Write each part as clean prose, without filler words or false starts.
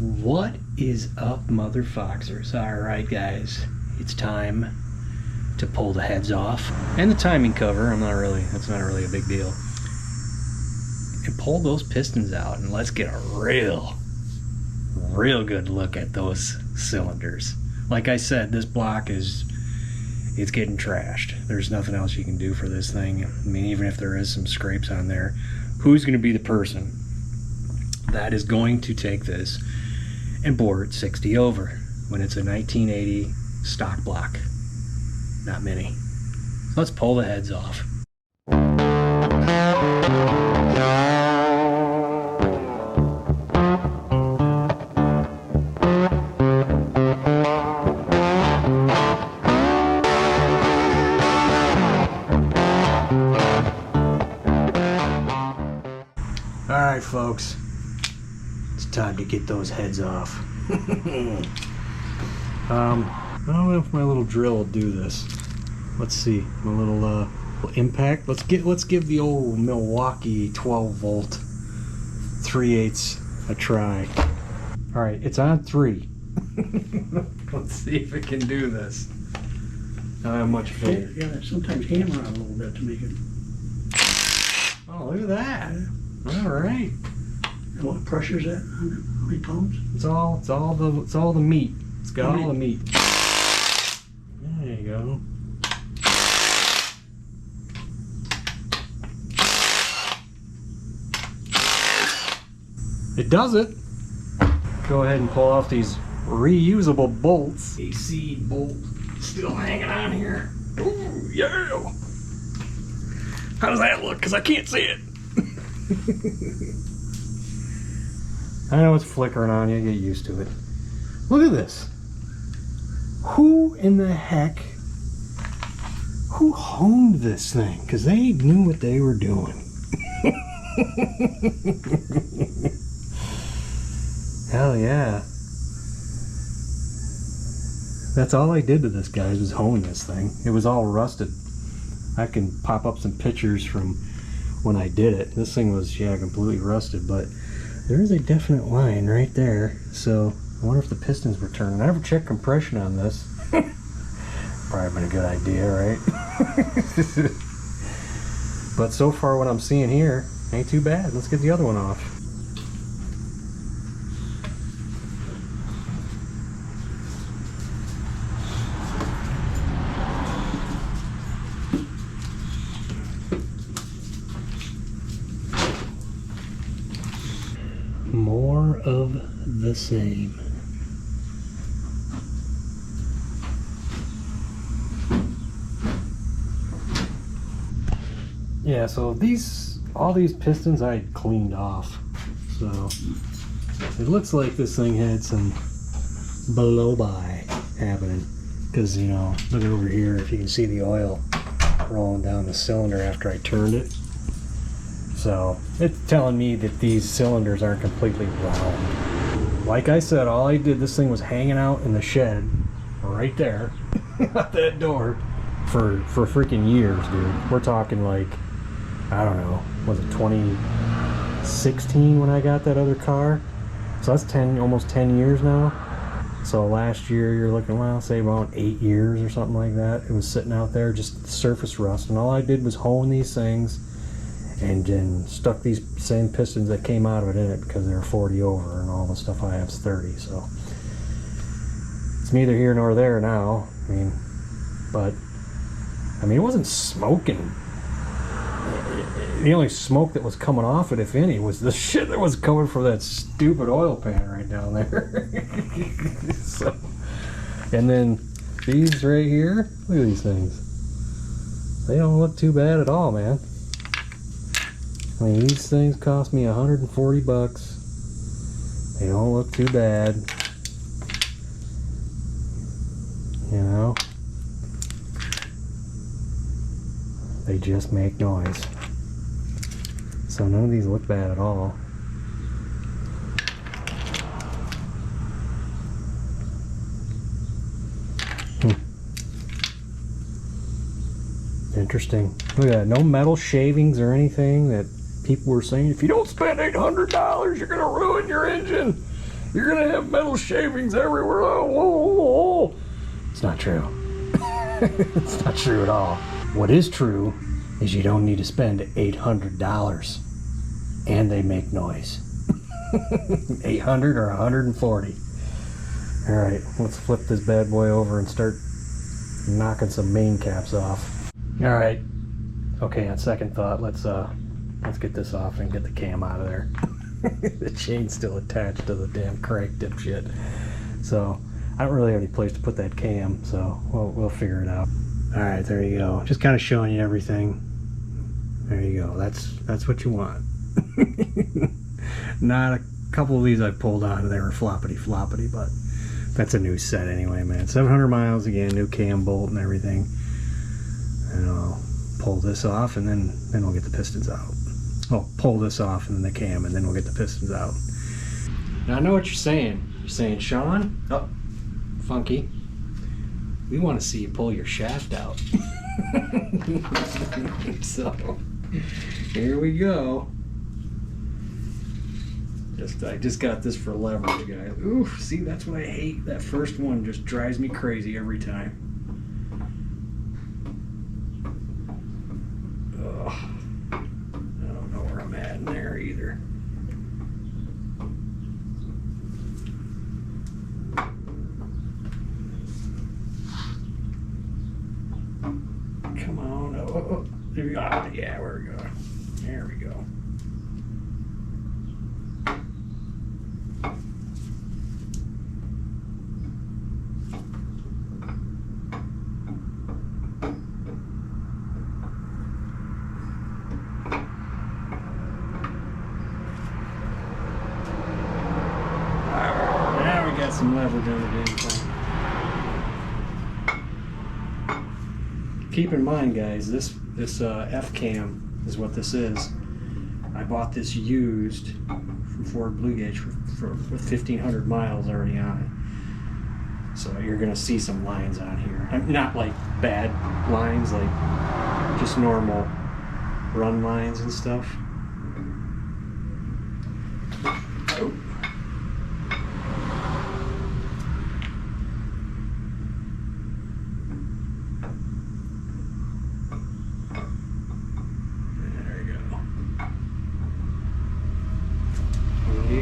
What is up, motherfoxers? Alright guys, it's time to pull the heads off. And the timing cover, that's not really a big deal. And pull those pistons out and let's get a real good look at those cylinders. Like I said, this block it's getting trashed. There's nothing else you can do for this thing. I mean, even if there is some scrapes on there, who's going to be the person that is going to take this and bore it 60 over when it's a 1980 stock block? Not many. So let's pull the heads off. Alright folks, it's time to get those heads off. I don't know if my little drill will do this. Let's see, my little impact. Let's give the old Milwaukee 12 volt 3/8 a try. Alright, it's on 3. Let's see if it can do this. I don't have much faith. Yeah, sometimes hammer on a little bit to make it. Oh, look at that. Alright. And what pressure's that on it? How many pounds? It's all the meat. It's got all the meat. There you go. It does it. Go ahead and pull off these reusable bolts. AC bolt still hanging on here. Ooh, yeah. How does that look? Because I can't see it. I know it's flickering on you. Get used to it. Look at this. Who in the heck? Who honed this thing? Because they knew what they were doing. Hell yeah. That's all I did to this, guys, was hone this thing. It was all rusted. I can pop up some pictures from when I did it. This thing was, yeah, completely rusted, but there is a definite line right there. So I wonder if the pistons were turning. I never checked compression on this. Probably been a good idea, right? But so far what I'm seeing here ain't too bad. Let's get the other one off. More of the same. Yeah, so all these pistons I had cleaned off. So it looks like this thing had some blow by happening. Because, you know, look over here, if you can see the oil rolling down the cylinder after I turned it. So it's telling me that these cylinders aren't completely round. Like I said, all I did, this thing was hanging out in the shed right there at that door for freaking years, dude. We're talking like, I don't know, was it 2016 when I got that other car? So that's almost 10 years now. So last year you're looking, well, say about 8 years or something like that. It was sitting out there, just surface rust, and all I did was hone these things and then stuck these same pistons that came out of it in it because they're 40 over and all the stuff I have is 30. So it's neither here nor there now. I mean, it wasn't smoking. The only smoke that was coming off it, if any, was the shit that was coming from that stupid oil pan right down there. So, and then these right here, look at these things. They don't look too bad at all, man. I mean, these things cost me 140 bucks. They don't look too bad. You know? They just make noise. So none of these look bad at all. Interesting. Look at that. No metal shavings or anything that people were saying, if you don't spend $800, you're going to ruin your engine. You're gonna have metal shavings everywhere. Oh. It's not true. It's not true at all. What is true is you don't need to spend $800, and they make noise. 800 or 140. All right, let's flip this bad boy over and start knocking some main caps off. All right. Okay, on second thought, let's get this off and get the cam out of there. The chain's still attached to the damn crank dipshit. So I don't really have any place to put that cam, so we'll figure it out. All right, there you go. Just kind of showing you everything. There you go. That's what you want. Not a couple of these I pulled on, they were floppity, but that's a new set anyway, man. 700 miles again, new cam bolt and everything. And I'll pull this off, and then we'll get the pistons out. I'll pull this off and then the cam, and then we'll get the pistons out. Now I know what you're saying. You're saying, Sean, oh, Funky, we want to see you pull your shaft out. So here we go. I just got this for leverage, guys. Oof, see, that's what I hate. That first one just drives me crazy every time. Ugh. I don't know where I'm at in there either. Come on. Oh. There we go. Oh, yeah, where we go. There we go. Some leverage on the damn thing. Keep in mind, guys, this F-cam is what this is. I bought this used from Ford Blue Gauge with 1,500 miles already on it. So you're gonna see some lines on here. Not like bad lines, like just normal run lines and stuff. Oh.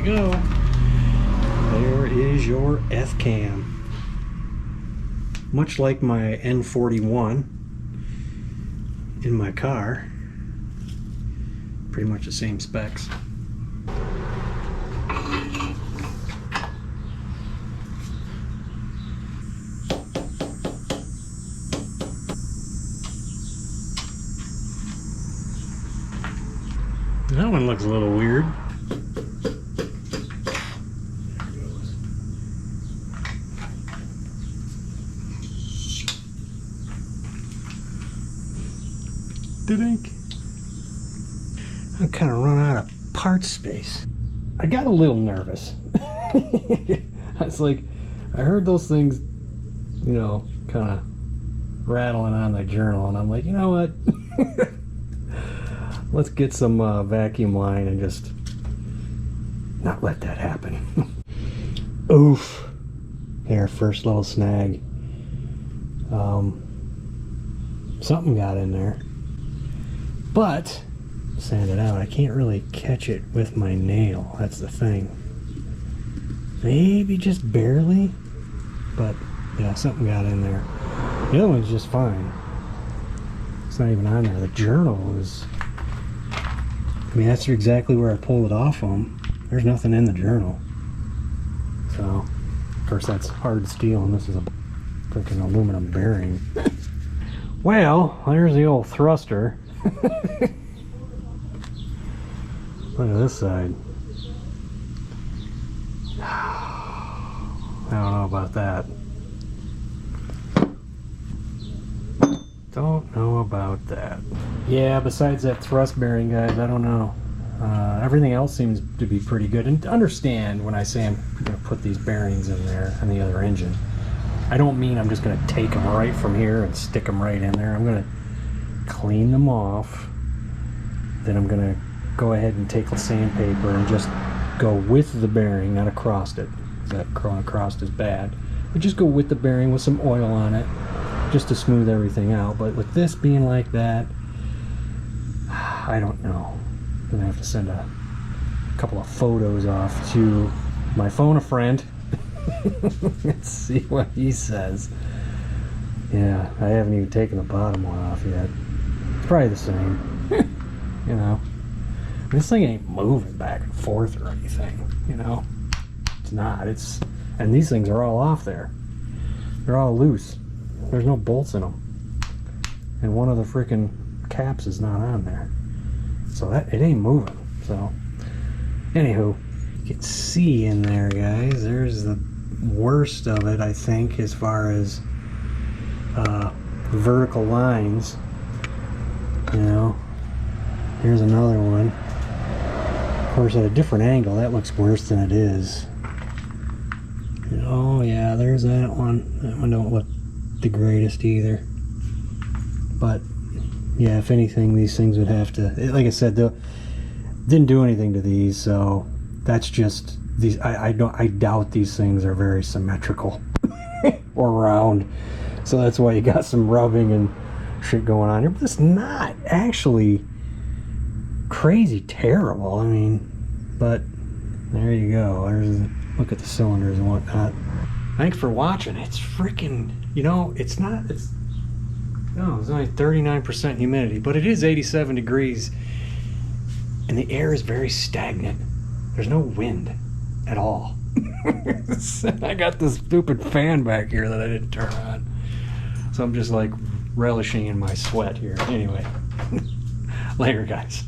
Go. There is your F-cam. Much like my N41 in my car. Pretty much the same specs. That one looks a little weird. I'm kind of run out of part space. I got a little nervous. It's like, I heard those things, you know, kind of rattling on the journal, and I'm like, you know what? Let's get some vacuum line and just not let that happen. Oof. There, first little snag. Something got in there. But, sand it out, I can't really catch it with my nail. That's the thing. Maybe just barely. But, yeah, something got in there. The other one's just fine. It's not even on there. The journal is... I mean, that's exactly where I pulled it off from. There's nothing in the journal. So, of course, that's hard steel, and this is a freaking aluminum bearing. Well, there's the old thruster. Look at this side. I don't know about that. Don't know about that. Yeah, besides that thrust bearing, guys, I don't know. Everything else seems to be pretty good. And to understand when I say I'm going to put these bearings in there on the other engine, I don't mean I'm just going to take them right from here and stick them right in there. I'm going to clean them off. Then I'm going to go ahead and take the sandpaper and just go with the bearing, not across it. that crossed is bad. But just go with the bearing with some oil on it, just to smooth everything out. But with this being like that, I don't know. I'm gonna have to send a couple of photos off to my phone a friend. Let's see what he says. Yeah, I haven't even taken the bottom one off yet. It's probably the same. You know, this thing ain't moving back and forth or anything. You know, it's not. And these things are all off there. They're all loose. There's no bolts in them, and one of the freaking caps is not on there. So that it ain't moving. So, anywho, you can see in there, guys. There's the worst of it, I think, as far as vertical lines. You know, here's another one. Of course, at a different angle, that looks worse than it is. Oh yeah, there's that one. That one don't look the greatest either. But yeah, if anything, these things would have to, like I said, they didn't do anything to these, so that's just these. I doubt these things are very symmetrical or round, so that's why you got some rubbing and shit going on here. But it's not actually crazy terrible. I mean, but there you go. Look at the cylinders and whatnot. Thanks for watching. It's freaking, you know, it's only 39% humidity, but it is 87 degrees and the air is very stagnant. There's no wind at all. I got this stupid fan back here that I didn't turn on. So I'm just like relishing in my sweat here. Anyway, later guys.